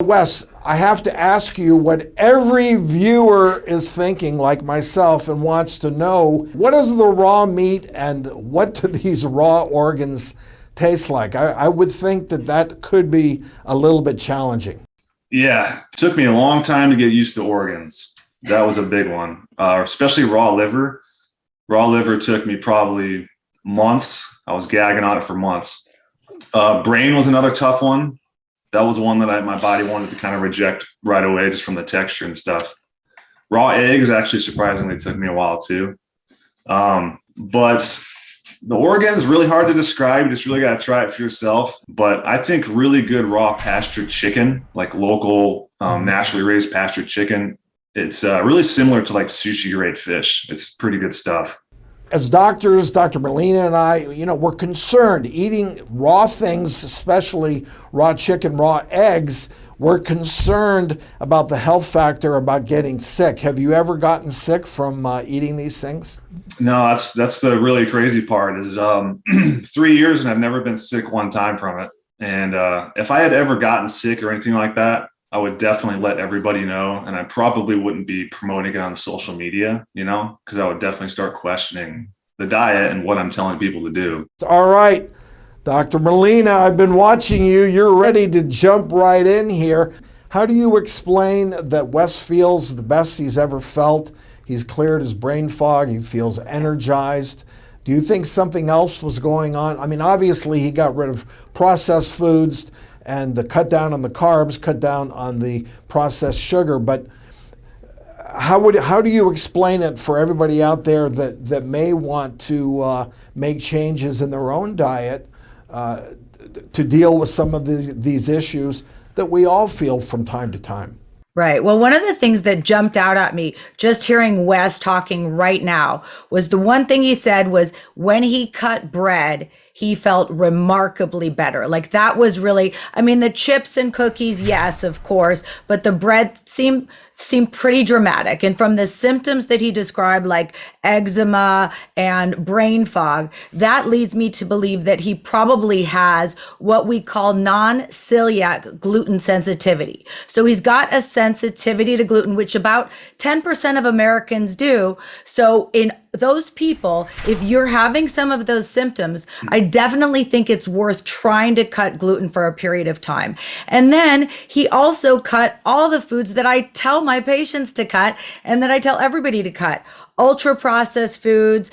Wes, I have to ask you what every viewer is thinking, like myself, and wants to know, what is the raw meat and what do these raw organs taste like? I would think that that could be a little bit challenging. Yeah, it took me a long time to get used to organs. That was a big one, especially raw liver. Raw liver took me probably months. I was gagging on it for months. Brain was another tough one. That was one that my body wanted to kind of reject right away just from the texture and stuff. Raw eggs actually surprisingly took me a while too. But the organs, really hard to describe. You just really got to try it for yourself. But I think really good raw pastured chicken, like local naturally raised pastured chicken, it's really similar to like sushi grade fish. It's pretty good stuff. As doctors, Dr. Melina and I, we're concerned eating raw things, especially raw chicken, raw eggs. We're concerned about the health factor, about getting sick. Have you ever gotten sick from eating these things? No, that's the really crazy part is 3 years and I've never been sick one time from it. And if I had ever gotten sick or anything like that, I would definitely let everybody know. And I probably wouldn't be promoting it on social media, because I would definitely start questioning the diet and what I'm telling people to do. All right, Dr. Melina, I've been watching you. You're ready to jump right in here. How do you explain that Wes feels the best he's ever felt? He's cleared his brain fog. He feels energized. Do you think something else was going on? I mean, obviously he got rid of processed foods and cut down on the carbs, cut down on the processed sugar. But how do you explain it for everybody out there that may want to make changes in their own diet to deal with some of these issues that we all feel from time to time? Right. Well, one of the things that jumped out at me just hearing Wes talking right now was the one thing he said was when he cut bread, he felt remarkably better. Like that was really, the chips and cookies, yes, of course, but the bread seemed pretty dramatic. And from the symptoms that he described, like eczema and brain fog, that leads me to believe that he probably has what we call non-celiac gluten sensitivity. So he's got a sensitivity to gluten, which about 10% of Americans do. So in those people, if you're having some of those symptoms, I definitely think it's worth trying to cut gluten for a period of time. And then he also cut all the foods that I tell my patients to cut and that I tell everybody to cut. Ultra processed foods,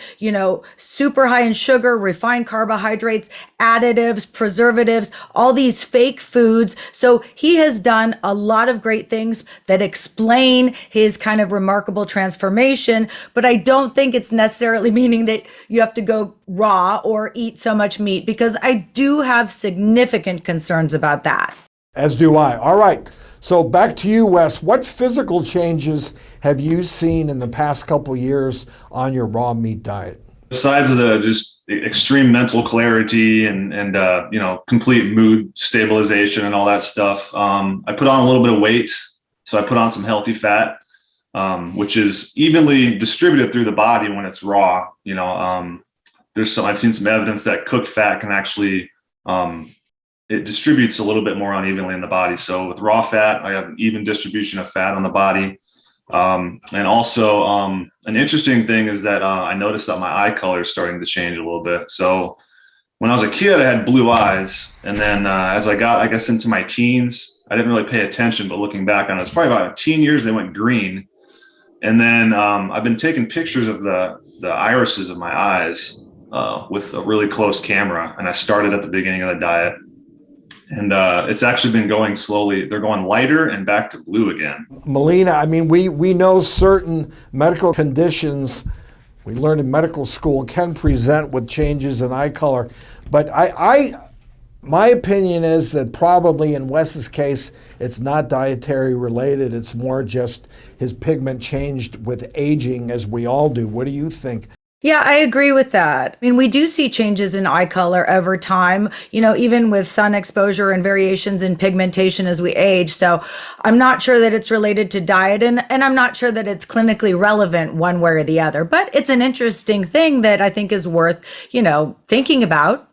super high in sugar, refined carbohydrates, additives, preservatives, all these fake foods. So he has done a lot of great things that explain his kind of remarkable transformation, but I don't think it's necessarily meaning that you have to go raw or eat so much meat, because I do have significant concerns about that. As do I. All right. So back to you, Wes. What physical changes have you seen in the past couple years on your raw meat diet? Besides the just extreme mental clarity and complete mood stabilization and all that stuff, I put on a little bit of weight. So I put on some healthy fat, which is evenly distributed through the body when it's raw. I've seen some evidence that cooked fat can actually it distributes a little bit more unevenly in the body. So with raw fat, I have an even distribution of fat on the body. And also an interesting thing is that I noticed that my eye color is starting to change a little bit. So when I was a kid, I had blue eyes. And then as I got, I guess, into my teens, I didn't really pay attention, but looking back on it, it's probably about teen years, they went green. And then I've been taking pictures of the irises of my eyes with a really close camera. And I started at the beginning of the diet. And it's actually been going slowly. They're going lighter and back to blue again. Melina, we know certain medical conditions we learned in medical school can present with changes in eye color. But my opinion is that probably in Wes's case, it's not dietary related. It's more just his pigment changed with aging, as we all do. What do you think? Yeah, I agree with that. We do see changes in eye color over time, even with sun exposure and variations in pigmentation as we age. So I'm not sure that it's related to diet, and I'm not sure that it's clinically relevant one way or the other. But it's an interesting thing that I think is worth, thinking about.